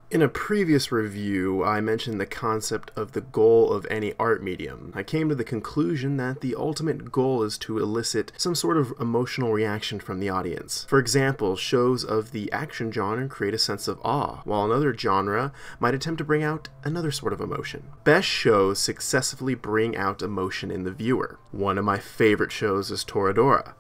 In a previous review, I mentioned the concept of the goal of any art medium. I came to the conclusion that the ultimate goal is to elicit some sort of emotional reaction from the audience. For example, shows of the action genre create a sense of awe, while another genre might attempt to bring out another sort of emotion. Best shows successfully bring out emotion in the viewer. One of my favorite shows is Toradora.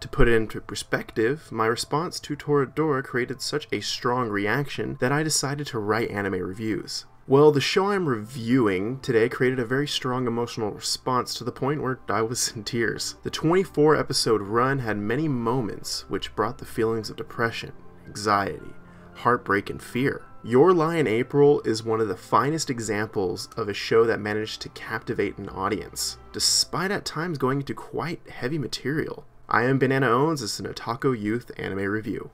To put it into perspective, my response to Toradora created such a strong reaction that I decided to write anime reviews. Well, the show I'm reviewing today created a very strong emotional response to the point where I was in tears. The 24-episode run had many moments which brought the feelings of depression, anxiety, heartbreak, and fear. Your Lie in April is one of the finest examples of a show that managed to captivate an audience, despite at times going into quite heavy material. I am Bananaowns, this is an Otaku Youth Anime Review.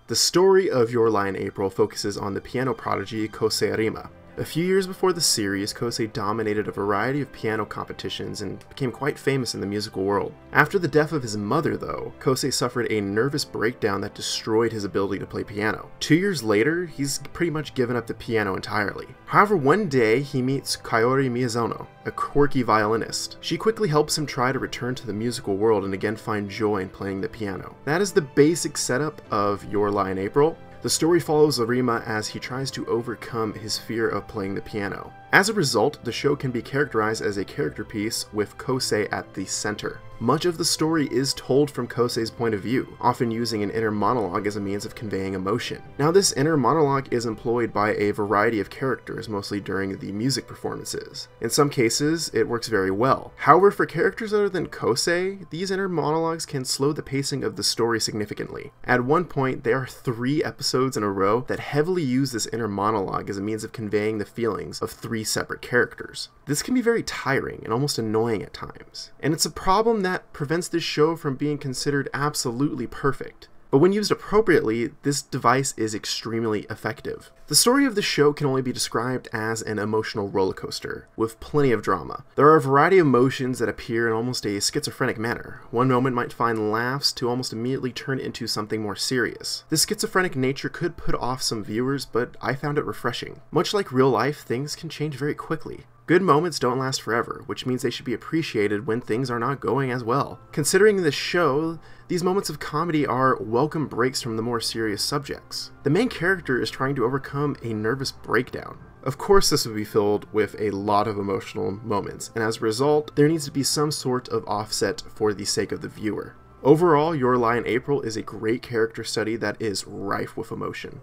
The story of Your Lie in April focuses on the piano prodigy Kosei Arima. A few years before the series, Kosei dominated a variety of piano competitions and became quite famous in the musical world. After the death of his mother, though, Kosei suffered a nervous breakdown that destroyed his ability to play piano. 2 years later, he's pretty much given up the piano entirely. However, one day he meets Kaori Miyazono, a quirky violinist. She quickly helps him try to return to the musical world and again find joy in playing the piano. That is the basic setup of Your Lie in April. The story follows Arima as he tries to overcome his fear of playing the piano. As a result, the show can be characterized as a character piece with Kosei at the center. Much of the story is told from Kosei's point of view, often using an inner monologue as a means of conveying emotion. Now, this inner monologue is employed by a variety of characters, mostly during the music performances. In some cases, it works very well. However, for characters other than Kosei, these inner monologues can slow the pacing of the story significantly. At one point, there are 3 episodes in a row that heavily use this inner monologue as a means of conveying the feelings of 3 separate characters. This can be very tiring and almost annoying at times, and it's a problem that prevents this show from being considered absolutely perfect. But when used appropriately, this device is extremely effective. The story of the show can only be described as an emotional roller coaster, with plenty of drama. There are a variety of emotions that appear in almost a schizophrenic manner. One moment might find laughs to almost immediately turn into something more serious. This schizophrenic nature could put off some viewers, but I found it refreshing. Much like real life, things can change very quickly. Good moments don't last forever, which means they should be appreciated when things are not going as well. Considering this show, these moments of comedy are welcome breaks from the more serious subjects. The main character is trying to overcome a nervous breakdown. Of course, this would be filled with a lot of emotional moments, and as a result, there needs to be some sort of offset for the sake of the viewer. Overall, Your Lie in April is a great character study that is rife with emotion.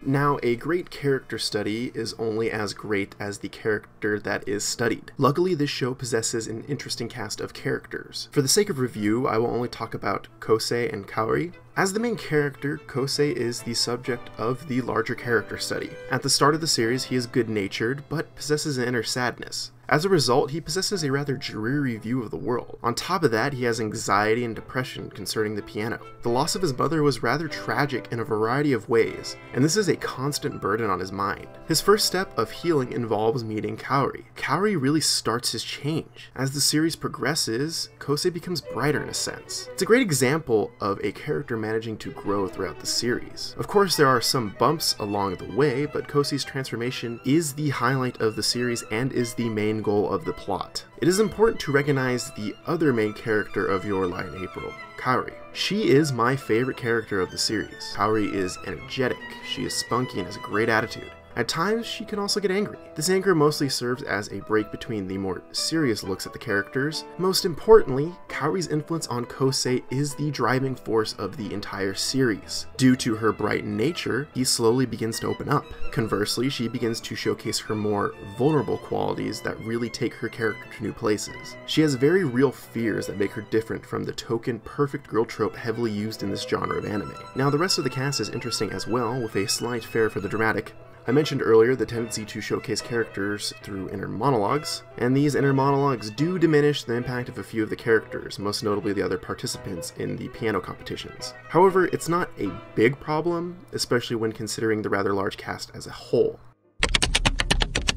Now, a great character study is only as great as the character that is studied. Luckily, this show possesses an interesting cast of characters. For the sake of review, I will only talk about Kosei and Kaori. As the main character, Kosei is the subject of the larger character study. At the start of the series, he is good-natured, but possesses an inner sadness. As a result, he possesses a rather dreary view of the world. On top of that, he has anxiety and depression concerning the piano. The loss of his mother was rather tragic in a variety of ways, and this is a constant burden on his mind. His first step of healing involves meeting Kaori. Kaori really starts his change. As the series progresses, Kosei becomes brighter in a sense. It's a great example of a character managing to grow throughout the series. Of course, there are some bumps along the way, but Kosei's transformation is the highlight of the series and is the main goal of the plot. It is important to recognize the other main character of Your Lie in April, Kaori. She is my favorite character of the series. Kaori is energetic, she is spunky and has a great attitude. At times, she can also get angry. This anger mostly serves as a break between the more serious looks at the characters. Most importantly, Kaori's influence on Kosei is the driving force of the entire series. Due to her bright nature, he slowly begins to open up. Conversely, she begins to showcase her more vulnerable qualities that really take her character to new places. She has very real fears that make her different from the token perfect girl trope heavily used in this genre of anime. Now, the rest of the cast is interesting as well, with a slight flair for the dramatic. I mentioned earlier the tendency to showcase characters through inner monologues, and these inner monologues do diminish the impact of a few of the characters, most notably the other participants in the piano competitions. However, it's not a big problem, especially when considering the rather large cast as a whole.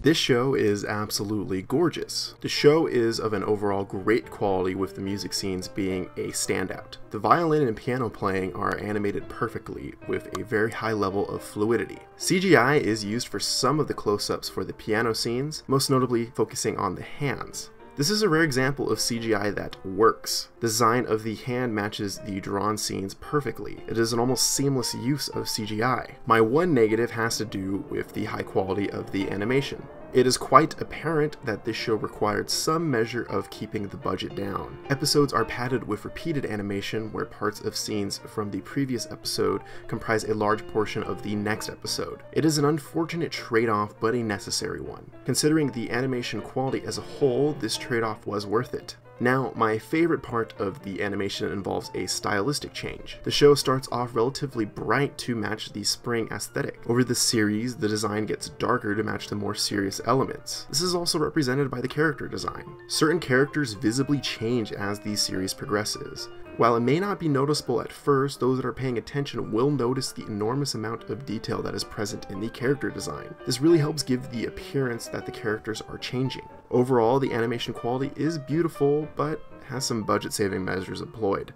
This show is absolutely gorgeous. The show is of an overall great quality, with the music scenes being a standout. The violin and piano playing are animated perfectly with a very high level of fluidity. CGI is used for some of the close-ups for the piano scenes, most notably focusing on the hands. This is a rare example of CGI that works. The design of the hand matches the drawn scenes perfectly. It is an almost seamless use of CGI. My one negative has to do with the high quality of the animation. It is quite apparent that this show required some measure of keeping the budget down. Episodes are padded with repeated animation where parts of scenes from the previous episode comprise a large portion of the next episode. It is an unfortunate trade-off, but a necessary one. Considering the animation quality as a whole, this trade-off was worth it. Now, my favorite part of the animation involves a stylistic change. The show starts off relatively bright to match the spring aesthetic. Over the series, the design gets darker to match the more serious elements. This is also represented by the character design. Certain characters visibly change as the series progresses. While it may not be noticeable at first, those that are paying attention will notice the enormous amount of detail that is present in the character design. This really helps give the appearance that the characters are changing. Overall, the animation quality is beautiful, but has some budget-saving measures employed.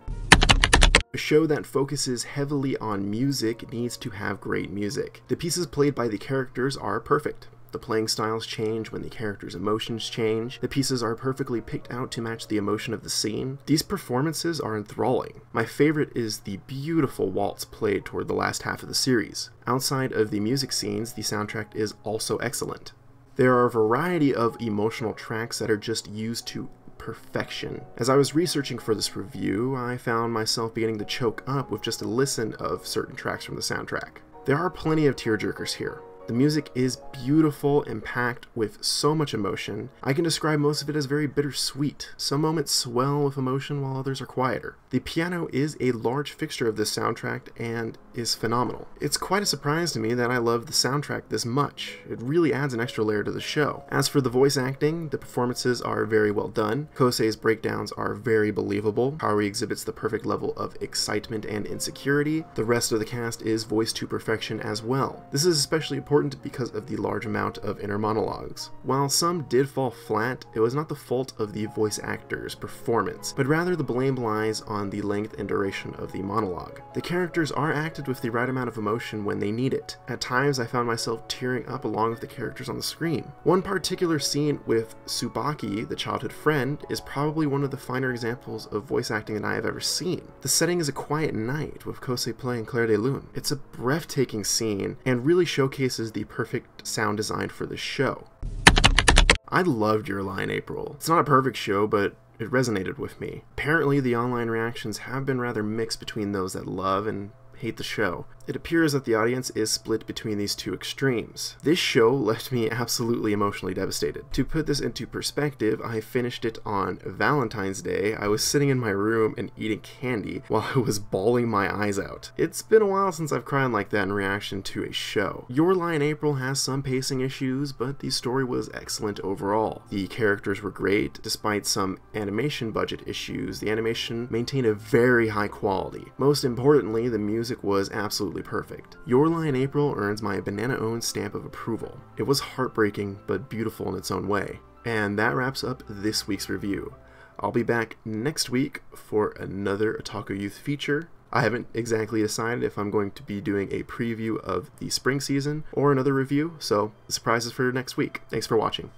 A show that focuses heavily on music needs to have great music. The pieces played by the characters are perfect. The playing styles change when the characters' emotions change. The pieces are perfectly picked out to match the emotion of the scene. These performances are enthralling. My favorite is the beautiful waltz played toward the last half of the series. Outside of the music scenes, the soundtrack is also excellent. There are a variety of emotional tracks that are just used to perfection. As I was researching for this review, I found myself beginning to choke up with just a listen of certain tracks from the soundtrack. There are plenty of tearjerkers here. The music is beautiful and packed with so much emotion. I can describe most of it as very bittersweet. Some moments swell with emotion while others are quieter. The piano is a large fixture of this soundtrack and is phenomenal. It's quite a surprise to me that I love the soundtrack this much. It really adds an extra layer to the show. As for the voice acting, the performances are very well done. Kosei's breakdowns are very believable. Haruhi exhibits the perfect level of excitement and insecurity. The rest of the cast is voiced to perfection as well. This is especially important because of the large amount of inner monologues. While some did fall flat, it was not the fault of the voice actor's performance, but rather the blame lies on the length and duration of the monologue. The characters are acted with the right amount of emotion when they need it. At times, I found myself tearing up along with the characters on the screen. One particular scene with Tsubaki, the childhood friend, is probably one of the finer examples of voice acting that I have ever seen. The setting is a quiet night with Kosei playing Clair de Lune. It's a breathtaking scene and really showcases the perfect sound design for the show. I loved Your Lie in April. It's not a perfect show, but it resonated with me. Apparently, the online reactions have been rather mixed between those that love and hate the show. It appears that the audience is split between these two extremes. This show left me absolutely emotionally devastated. To put this into perspective, I finished it on Valentine's Day. I was sitting in my room and eating candy while I was bawling my eyes out. It's been a while since I've cried like that in reaction to a show. Your Lie in April has some pacing issues, but the story was excellent overall. The characters were great. Despite some animation budget issues, the animation maintained a very high quality. Most importantly, the music was absolutely perfect. Your Lie in April earns my Bananaowns stamp of approval. It was heartbreaking, but beautiful in its own way. And that wraps up this week's review. I'll be back next week for another Otaku Youth feature. I haven't exactly decided if I'm going to be doing a preview of the spring season or another review, so the surprise is for next week. Thanks for watching.